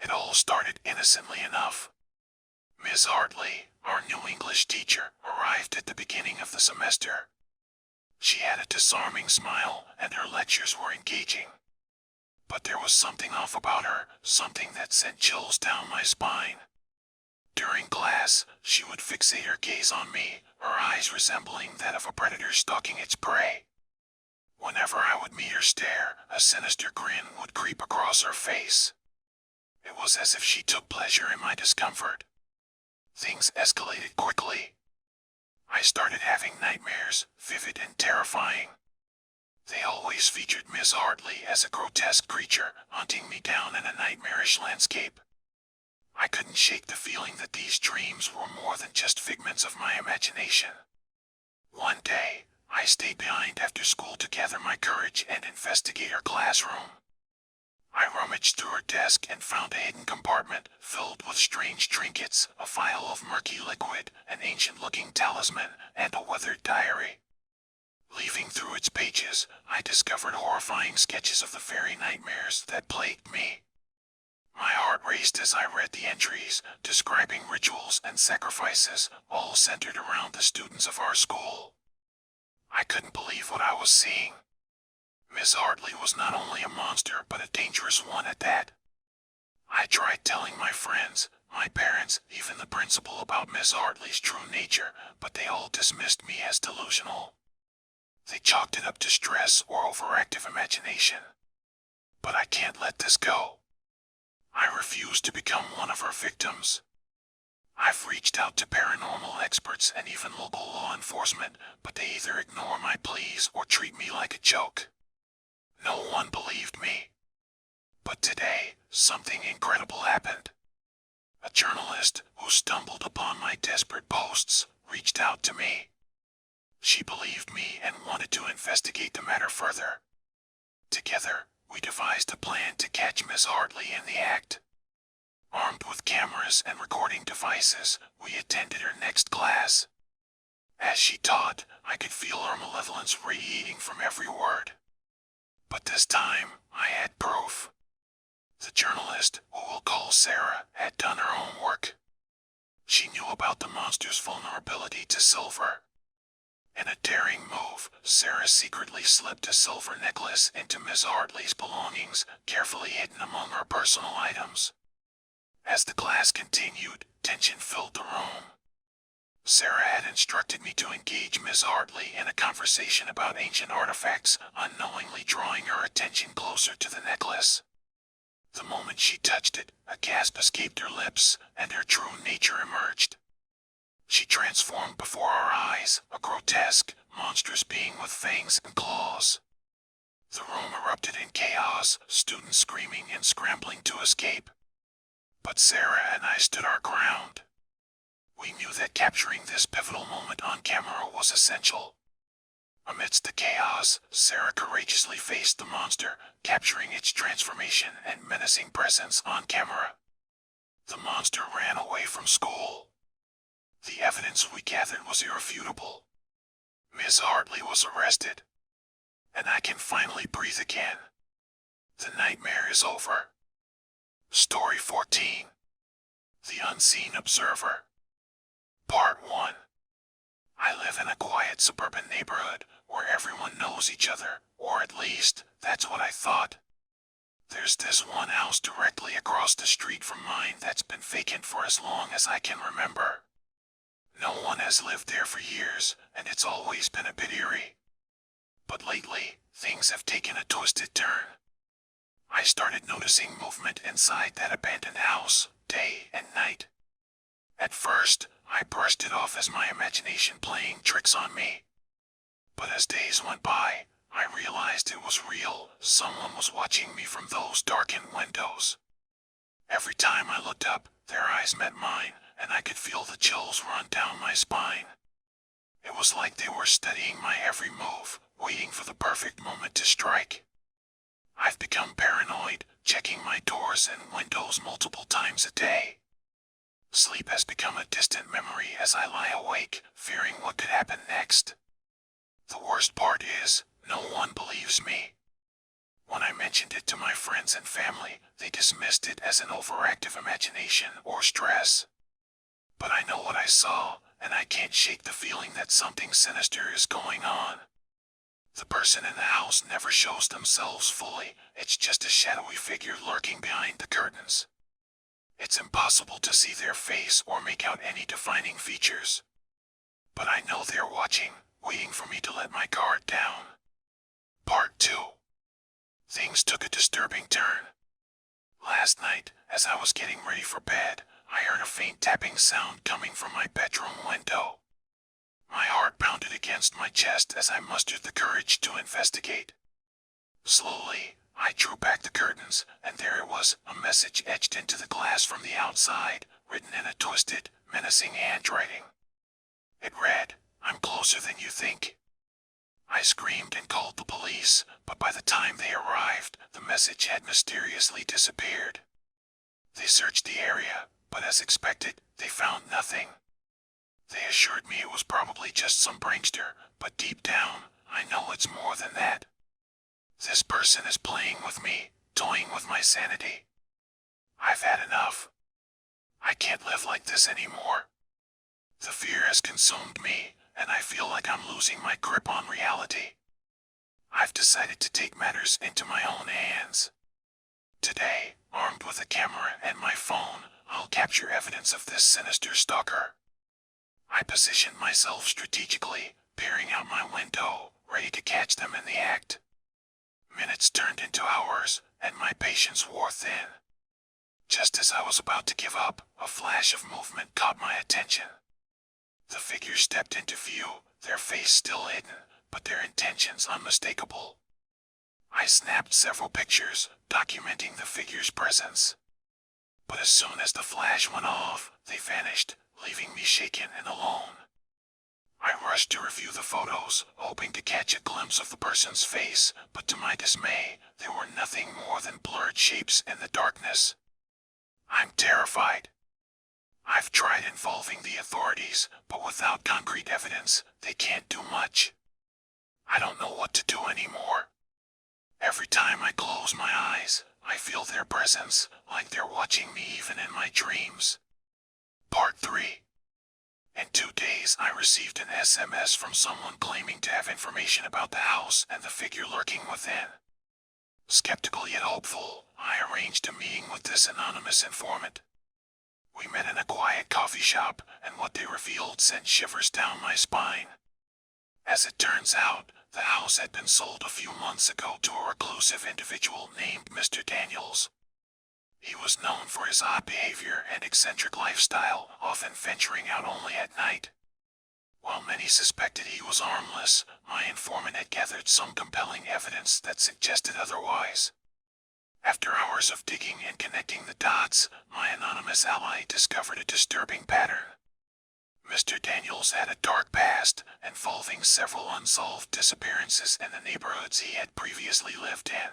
It all started innocently enough. Miss Hartley, our new English teacher, arrived at the beginning of the semester. She had a disarming smile, and her lectures were engaging. But there was something off about her, something that sent chills down my spine. During class, she would fixate her gaze on me, her eyes resembling that of a predator stalking its prey. Whenever I would meet her stare, a sinister grin would creep across her face. It was as if she took pleasure in my discomfort. Things escalated quickly. I started having nightmares, vivid and terrifying. They always featured Miss Hartley as a grotesque creature hunting me down in a nightmarish landscape. I couldn't shake the feeling that these dreams were more than just figments of my imagination. One day, I stayed behind after school to gather my courage and investigate her classroom. I rummaged through her desk and found a hidden compartment filled with strange trinkets, a vial of murky liquid, an ancient-looking talisman, and a weathered diary. Leafing through its pages, I discovered horrifying sketches of the very nightmares that plagued me. My heart raced as I read the entries, describing rituals and sacrifices, all centered around the students of our school. I couldn't believe what I was seeing. Miss Hartley was not only a monster, but a dangerous one at that. I tried telling my friends, my parents, even the principal about Miss Hartley's true nature, but they all dismissed me as delusional. They chalked it up to stress or overactive imagination. But I can't let this go. I refuse to become one of her victims. I've reached out to paranormal experts and even local law enforcement, but they either ignore my pleas or treat me like a joke. No one believed me. But today, something incredible happened. A journalist who stumbled upon my desperate posts reached out to me. She believed me and wanted to investigate the matter further. Together, we devised a plan to catch Miss Hartley in the act. Armed with cameras and recording devices, we attended her next class. As she taught, I could feel her malevolence radiating from every word. But this time, I had proof. The journalist, who we'll call Sarah, had done her homework. She knew about the monster's vulnerability to silver. In a daring move, Sarah secretly slipped a silver necklace into Miss Hartley's belongings, carefully hidden among her personal items. As the class continued, tension filled the room. Sarah had instructed me to engage Miss Hartley in a conversation about ancient artifacts, unknowingly drawing her attention closer to the necklace. The moment she touched it, a gasp escaped her lips, and her true nature emerged. She transformed before our eyes, a grotesque, monstrous being with fangs and claws. The room erupted in chaos, students screaming and scrambling to escape. But Sarah and I stood our ground. We knew that capturing this pivotal moment on camera was essential. Amidst the chaos, Sarah courageously faced the monster, capturing its transformation and menacing presence on camera. The monster ran away from school. The evidence we gathered was irrefutable. Miss Hartley was arrested. And I can finally breathe again. The nightmare is over. Story 14. The Unseen Observer. Part 1. I live in a quiet suburban neighborhood where everyone knows each other, or at least, that's what I thought. There's this one house directly across the street from mine that's been vacant for as long as I can remember. No one has lived there for years, and it's always been a bit eerie. But lately, things have taken a twisted turn. I started noticing movement inside that abandoned house, day and night. At first, I brushed it off as my imagination playing tricks on me. But as days went by, I realized it was real. Someone was watching me from those darkened windows. Every time I looked up, their eyes met mine, and I could feel the chills run down my spine. It was like they were studying my every move, waiting for the perfect moment to strike. I've become paranoid, checking my doors and windows multiple times a day. Sleep has become a distant memory as I lie awake, fearing what could happen next. The worst part is, no one believes me. When I mentioned it to my friends and family, they dismissed it as an overactive imagination or stress. But I know what I saw, and I can't shake the feeling that something sinister is going on. The person in the house never shows themselves fully, it's just a shadowy figure lurking behind the curtains. It's impossible to see their face or make out any defining features. But I know they're watching, waiting for me to let my guard down. Part 2. Things took a disturbing turn. Last night, as I was getting ready for bed, I heard a faint tapping sound coming from my bedroom window. My heart pounded against my chest as I mustered the courage to investigate. Slowly, I drew back the curtains, and there it was, a message etched into the glass from the outside, written in a twisted, menacing handwriting. It read, "I'm closer than you think." I screamed and called the police, but by the time they arrived, the message had mysteriously disappeared. They searched the area, but as expected, they found nothing. They assured me it was probably just some prankster, but deep down, I know it's more than that. This person is playing with me, toying with my sanity. I've had enough. I can't live like this anymore. The fear has consumed me, and I feel like I'm losing my grip on reality. I've decided to take matters into my own hands. Today, armed with a camera and my phone, I'll capture evidence of this sinister stalker. I positioned myself strategically, peering out my window, ready to catch them in the act. Minutes turned into hours, and my patience wore thin. Just as I was about to give up, a flash of movement caught my attention. The figure stepped into view, their face still hidden, but their intentions unmistakable. I snapped several pictures, documenting the figure's presence. But as soon as the flash went off, they vanished, leaving me shaken and alone. I rushed to review the photos, hoping to catch a glimpse of the person's face, but to my dismay, they were nothing more than blurred shapes in the darkness. I'm terrified. I've tried involving the authorities, but without concrete evidence, they can't do much. I don't know what to do anymore. Every time I close my eyes, I feel their presence, like they're watching me even in my dreams. Part 3. In 2 days, I received an SMS from someone claiming to have information about the house and the figure lurking within. Skeptical yet hopeful, I arranged a meeting with this anonymous informant. We met in a quiet coffee shop, and what they revealed sent shivers down my spine. As it turns out, the house had been sold a few months ago to a reclusive individual named Mr. Daniels. He was known for his odd behavior and eccentric lifestyle, often venturing out only at night. While many suspected he was harmless, my informant had gathered some compelling evidence that suggested otherwise. After hours of digging and connecting the dots, my anonymous ally discovered a disturbing pattern. Mr. Daniels had a dark past, involving several unsolved disappearances in the neighborhoods he had previously lived in.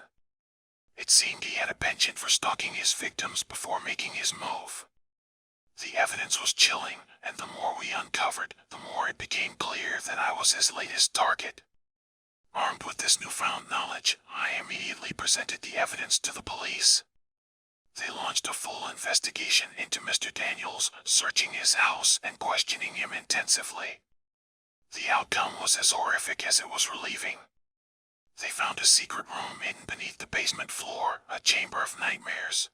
It seemed he had a penchant for stalking his victims before making his move. The evidence was chilling, and the more we uncovered, the more it became clear that I was his latest target. Armed with this newfound knowledge, I immediately presented the evidence to the police. They launched a full investigation into Mr. Daniels, searching his house and questioning him intensively. The outcome was as horrific as it was relieving. They found a secret room hidden beneath the basement floor, a chamber of nightmares.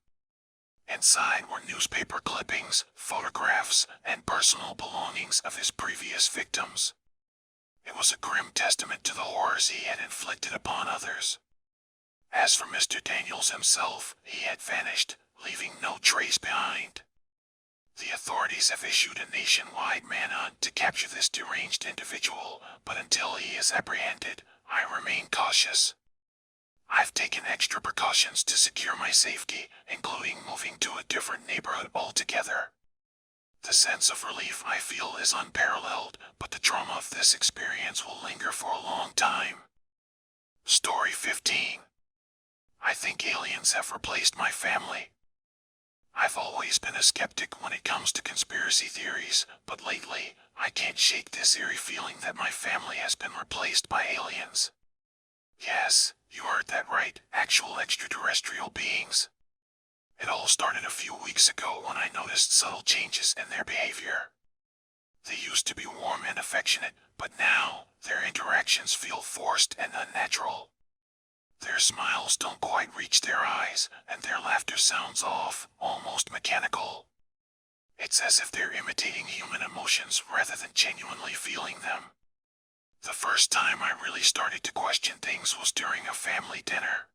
Inside were newspaper clippings, photographs, and personal belongings of his previous victims. It was a grim testament to the horrors he had inflicted upon others. As for Mr. Daniels himself, he had vanished, leaving no trace behind. The authorities have issued a nationwide manhunt to capture this deranged individual, but until he is apprehended, I remain cautious. I've taken extra precautions to secure my safety, including moving to a different neighborhood altogether. The sense of relief I feel is unparalleled, but the trauma of this experience will linger for a long time. Story 15. I think aliens have replaced my family. I've always been a skeptic when it comes to conspiracy theories, but lately, I can't shake this eerie feeling that my family has been replaced by aliens. Yes, you heard that right, actual extraterrestrial beings. It all started a few weeks ago when I noticed subtle changes in their behavior. They used to be warm and affectionate, but now, their interactions feel forced and unnatural. Their smiles don't quite reach their eyes, and their laughter sounds off, almost mechanical. It's as if they're imitating human emotions rather than genuinely feeling them. The first time I really started to question things was during a family dinner.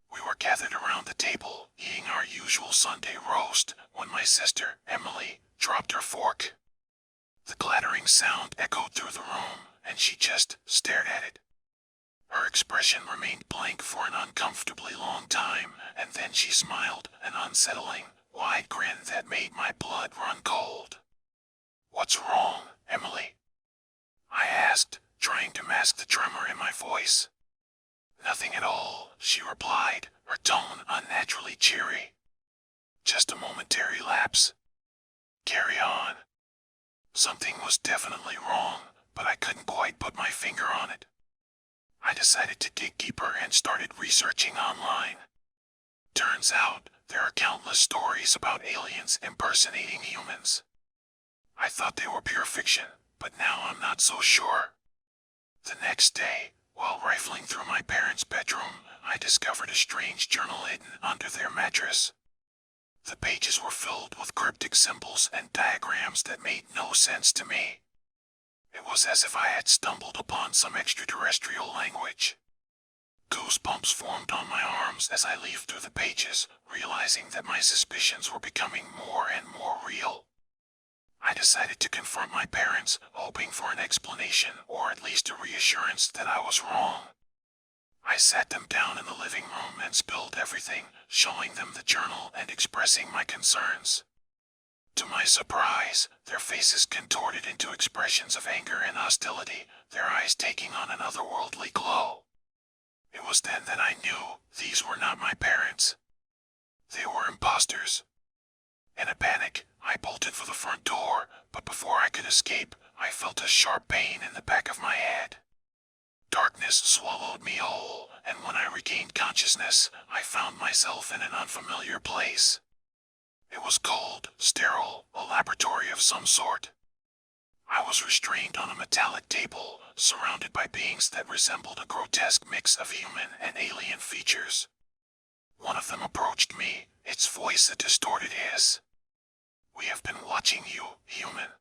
We were gathered around the table, eating our usual Sunday roast, when my sister, Emily, dropped her fork. The clattering sound echoed through the room, and she just stared at it. Her expression remained blank for an uncomfortably long time, and then she smiled, an unsettling, wide grin that made my blood run cold. "What's wrong, Emily?" I asked, trying to mask the tremor in my voice. "Nothing at all," she replied, her tone unnaturally cheery. "Just a momentary lapse. Carry on." Something was definitely wrong, but I couldn't quite put my finger on it. I decided to dig deeper and started researching online. Turns out, there are countless stories about aliens impersonating humans. I thought they were pure fiction, but now I'm not so sure. The next day, while rifling through my parents' bedroom, I discovered a strange journal hidden under their mattress. The pages were filled with cryptic symbols and diagrams that made no sense to me. It was as if I had stumbled upon some extraterrestrial language. Goosebumps formed on my arms as I leafed through the pages, realizing that my suspicions were becoming more and more real. I decided to confront my parents, hoping for an explanation or at least a reassurance that I was wrong. I sat them down in the living room and spilled everything, showing them the journal and expressing my concerns. To my surprise, their faces contorted into expressions of anger and hostility, their eyes taking on an otherworldly glow. It was then that I knew these were not my parents. They were imposters. In a panic, I bolted for the front door, but before I could escape, I felt a sharp pain in the back of my head. Darkness swallowed me whole, and when I regained consciousness, I found myself in an unfamiliar place. It was cold, sterile, a laboratory of some sort. I was restrained on a metallic table, surrounded by beings that resembled a grotesque mix of human and alien features. One of them approached me, its voice a distorted hiss. "We have been watching you, human.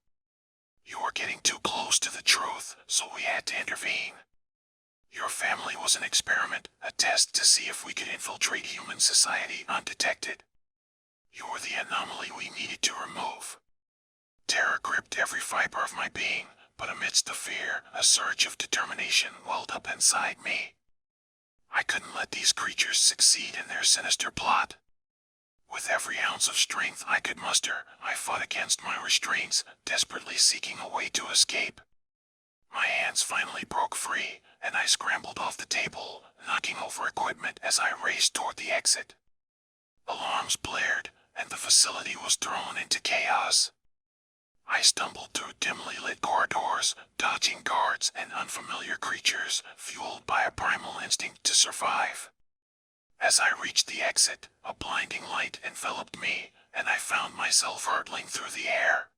You were getting too close to the truth, so we had to intervene. Your family was an experiment, a test to see if we could infiltrate human society undetected. You were the anomaly we needed to remove." Terror gripped every fiber of my being, but amidst the fear, a surge of determination welled up inside me. I couldn't let these creatures succeed in their sinister plot. With every ounce of strength I could muster, I fought against my restraints, desperately seeking a way to escape. My hands finally broke free, and I scrambled off the table, knocking over equipment as I raced toward the exit. Alarms blared, and the facility was thrown into chaos. I stumbled through dimly lit corridors, dodging guards and unfamiliar creatures, fueled by a primal instinct to survive. As I reached the exit, a blinding light enveloped me, and I found myself hurtling through the air.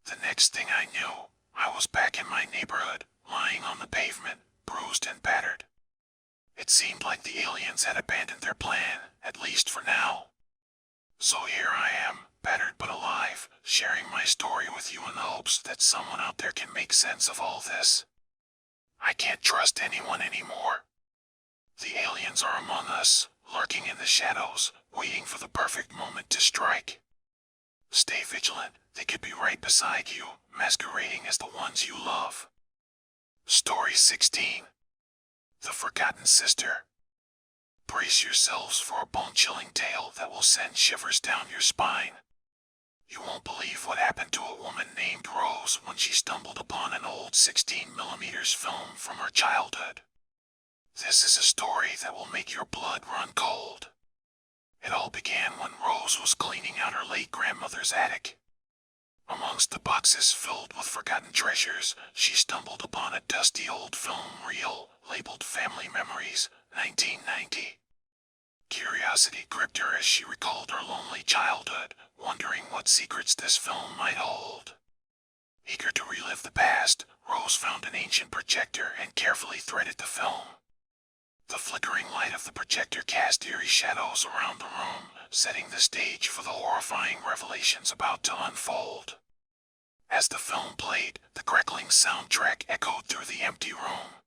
The next thing I knew, I was back in my neighborhood, lying on the pavement, bruised and battered. It seemed like the aliens had abandoned their plan, at least for now. So here I am, battered but alive, sharing my story with you in the hopes that someone out there can make sense of all this. I can't trust anyone anymore. The aliens are among us, lurking in the shadows, waiting for the perfect moment to strike. Stay vigilant, they could be right beside you, masquerading as the ones you love. Story 16. The Forgotten Sister. Brace yourselves for a bone-chilling tale that will send shivers down your spine. You won't believe what happened to a woman named Rose when she stumbled upon an old 16mm film from her childhood. This is a story that will make your blood run cold. It all began when Rose was cleaning out her late grandmother's attic. Amongst the boxes filled with forgotten treasures, she stumbled upon a dusty old film reel labeled Family Memories, 1990. Curiosity gripped her as she recalled her lonely childhood, wondering what secrets this film might hold. Eager to relive the past, Rose found an ancient projector and carefully threaded the film. The flickering light of the projector cast eerie shadows around the room, setting the stage for the horrifying revelations about to unfold. As the film played, the crackling soundtrack echoed through the empty room.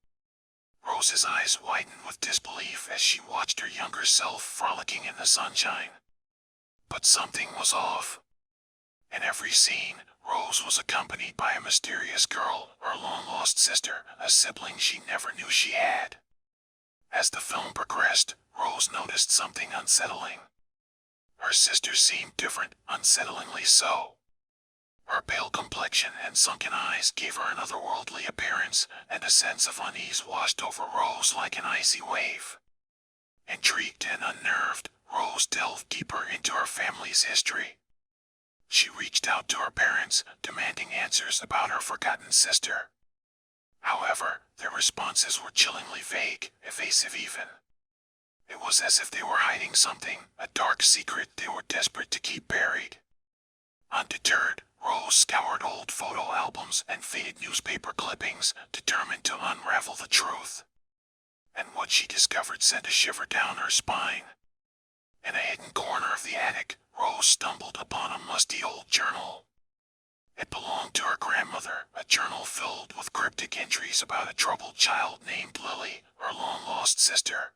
Rose's eyes widened with disbelief as she watched her younger self frolicking in the sunshine. But something was off. In every scene, Rose was accompanied by a mysterious girl, her long-lost sister, a sibling she never knew she had. As the film progressed, Rose noticed something unsettling. Her sister seemed different, unsettlingly so. Her pale complexion and sunken eyes gave her an otherworldly appearance, and a sense of unease washed over Rose like an icy wave. Intrigued and unnerved, Rose delved deeper into her family's history. She reached out to her parents, demanding answers about her forgotten sister. However, their responses were chillingly vague, evasive even. It was as if they were hiding something, a dark secret they were desperate to keep buried. Undeterred, Rose scoured old photo albums and faded newspaper clippings, determined to unravel the truth. And what she discovered sent a shiver down her spine. In a hidden corner of the attic, Rose stumbled upon a musty old journal. It belonged to her grandmother, a journal filled with cryptic entries about a troubled child named Lily, her long-lost sister.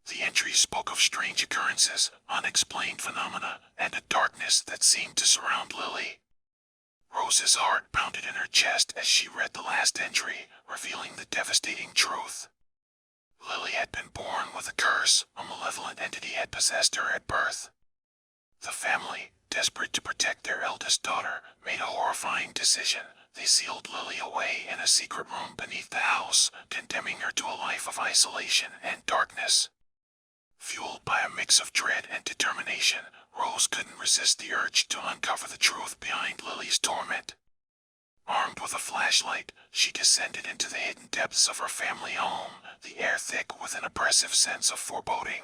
The entries spoke of strange occurrences, unexplained phenomena, and a darkness that seemed to surround Lily. Rose's heart pounded in her chest as she read the last entry, revealing the devastating truth. Lily had been born with a curse, a malevolent entity had possessed her at birth. The family, desperate to protect their eldest daughter, made a horrifying decision. They sealed Lily away in a secret room beneath the house, condemning her to a life of isolation and darkness. Fueled by a mix of dread and determination, Rose couldn't resist the urge to uncover the truth behind Lily's torment. Armed with a flashlight, she descended into the hidden depths of her family home, the air thick with an oppressive sense of foreboding.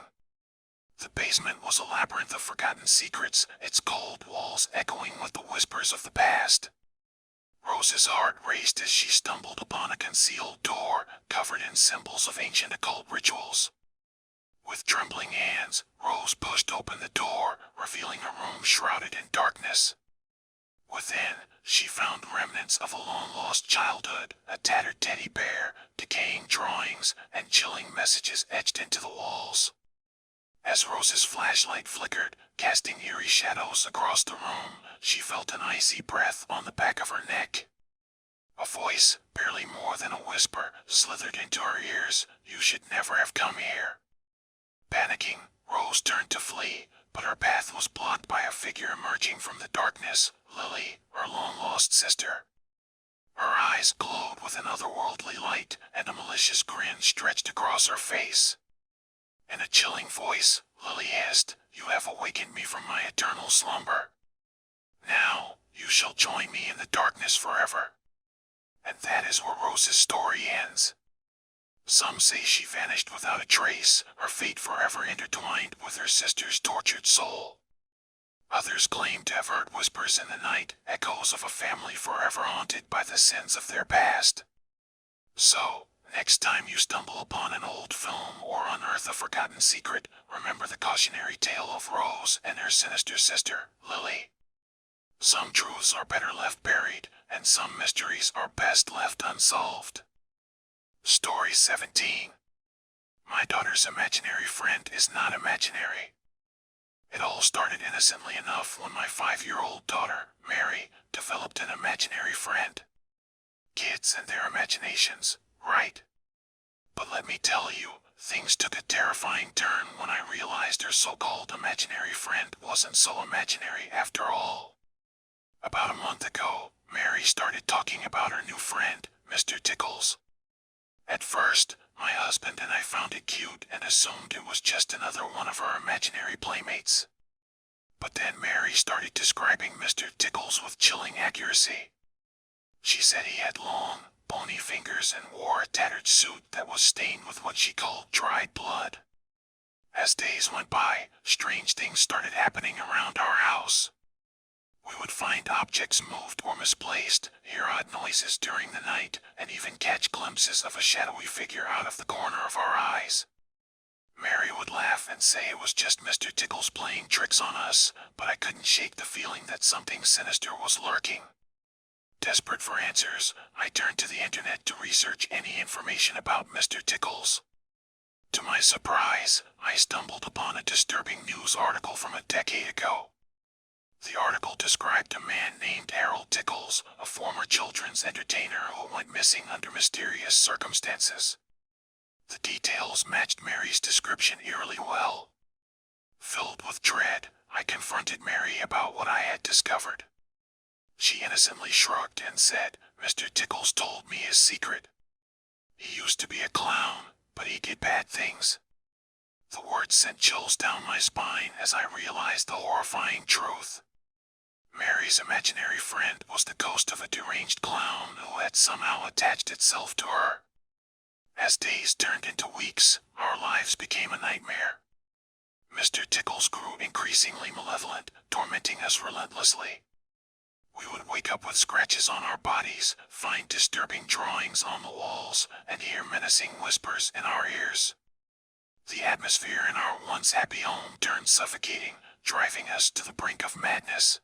The basement was a labyrinth of forgotten secrets, its cold walls echoing with the whispers of the past. Rose's heart raced as she stumbled upon a concealed door, covered in symbols of ancient occult rituals. With trembling hands, Rose pushed open the door, revealing a room shrouded in darkness. Within, she found remnants of a long-lost childhood, a tattered teddy bear, decaying drawings, and chilling messages etched into the walls. As Rose's flashlight flickered, casting eerie shadows across the room, she felt an icy breath on the back of her neck. A voice, barely more than a whisper, slithered into her ears. "You should never have come here." Panicking, Rose turned to flee, but her path was blocked by a figure emerging from the darkness, Lily, her long-lost sister. Her eyes glowed with an otherworldly light, and a malicious grin stretched across her face. In a chilling voice, Lily hissed, "You have awakened me from my eternal slumber. Now, you shall join me in the darkness forever." And that is where Rose's story ends. Some say she vanished without a trace, her fate forever intertwined with her sister's tortured soul. Others claim to have heard whispers in the night, echoes of a family forever haunted by the sins of their past. So, next time you stumble upon an old film or unearth a forgotten secret, remember the cautionary tale of Rose and her sinister sister, Lily. Some truths are better left buried, and some mysteries are best left unsolved. Story 17. My daughter's imaginary friend is not imaginary. It all started innocently enough when my 5-year-old daughter, Mary, developed an imaginary friend. Kids and their imaginations, right? But let me tell you, things took a terrifying turn when I realized her so-called imaginary friend wasn't so imaginary after all. About a month ago, Mary started talking about her new friend, Mr. Tickles. At first, my husband and I found it cute and assumed it was just another one of her imaginary playmates. But then Mary started describing Mr. Tickles with chilling accuracy. She said he had long, bony fingers and wore a tattered suit that was stained with what she called dried blood. As days went by, strange things started happening around our house. We would find objects moved or misplaced, hear odd noises during the night, and even catch glimpses of a shadowy figure out of the corner of our eyes. Mary would laugh and say it was just Mr. Tickles playing tricks on us, but I couldn't shake the feeling that something sinister was lurking. Desperate for answers, I turned to the internet to research any information about Mr. Tickles. To my surprise, I stumbled upon a disturbing news article from a decade ago. The article described a man named Harold Tickles, a former children's entertainer who went missing under mysterious circumstances. The details matched Mary's description eerily well. Filled with dread, I confronted Mary about what I had discovered. She innocently shrugged and said, "Mr. Tickles told me his secret. He used to be a clown, but he did bad things." The words sent chills down my spine as I realized the horrifying truth. Mary's imaginary friend was the ghost of a deranged clown who had somehow attached itself to her. As days turned into weeks, our lives became a nightmare. Mr. Tickles grew increasingly malevolent, tormenting us relentlessly. We would wake up with scratches on our bodies, find disturbing drawings on the walls, and hear menacing whispers in our ears. The atmosphere in our once happy home turned suffocating, driving us to the brink of madness.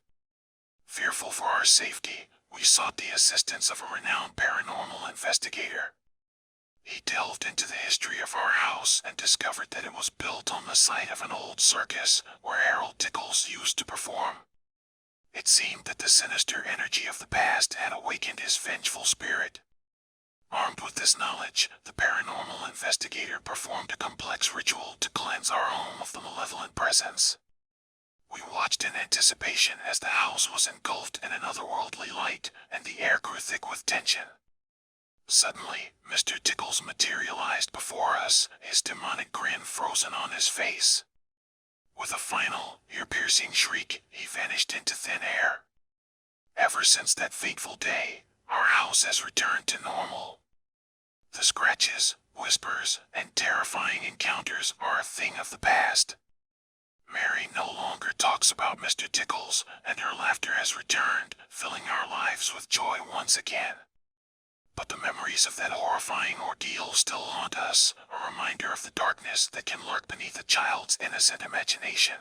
Fearful for our safety, we sought the assistance of a renowned paranormal investigator. He delved into the history of our house and discovered that it was built on the site of an old circus where Harold Tickles used to perform. It seemed that the sinister energy of the past had awakened his vengeful spirit. Armed with this knowledge, the paranormal investigator performed a complex ritual to cleanse our home of the malevolent presence. We watched in anticipation as the house was engulfed in an otherworldly light, and the air grew thick with tension. Suddenly, Mr. Tickles materialized before us, his demonic grin frozen on his face. With a final, ear-piercing shriek, he vanished into thin air. Ever since that fateful day, our house has returned to normal. The scratches, whispers, and terrifying encounters are a thing of the past. Mary no longer talks about Mr. Tickles, and her laughter has returned, filling our lives with joy once again. But the memories of that horrifying ordeal still haunt us, a reminder of the darkness that can lurk beneath a child's innocent imagination.